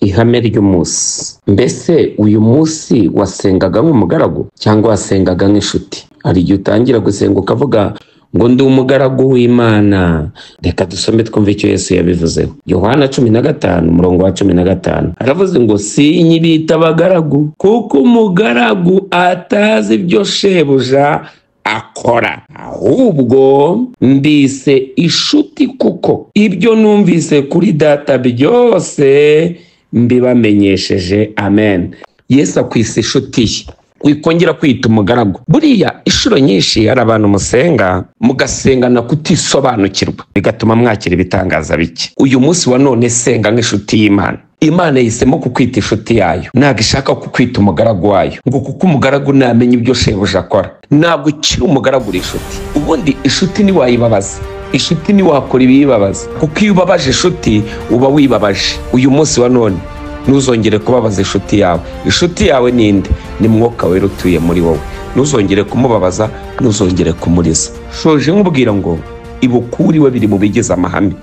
ihame ry'umunsi. Mbese uyu munsi wasengaga nk'umugaragu cyangwa wasengaga nk'inshuti? Hari igihe utangira gusenga ukavuga ngo ndi umugaragu w'Imana. Reka dusome twumve icyo Yesu yabivuzeho. Yohana 15:15 aravuze ngo sinyibita abagaragu kuko umugaragu atazi ibyo shebuja akora, ahubwo mbise inshuti kuko ibyo numvise kuri data byose mbibamenyesheje. Amen. Yesu akwise inshuti ye, wikongera kwita umugaragu. Buriya inshuro nyinshi hari abantu musenga mugasengana kutisobanukirwa bigatuma mwakira ibitangaza bike. Uyu munsi wa none senga nk'inshuti y'Imana. Imana yisemo kukwita inshuti yayo, ntabwo ishaka kukwita umugaragu wayo, ngo kuko umugaragu namenye ibyo shebuja akora. Ntabwo ukiri umugaragu uri inshuti. Ubundi inshuti ntiwayibabaza, inshuti ntiwakora ibiyibabaza, kuko iyo ubabaje inshuti uba wibabaje. Uyu munsi wa none ntuzongere kubabaza inshuti yawe. Inshuti yawe ninde? Ni Mwuka Wera utuye muri wowe. Ntuzongere kumubabaza, ntuzongere kumuriza. Shoje nkubwira ngo ibukuri we biri mu bigize amahame.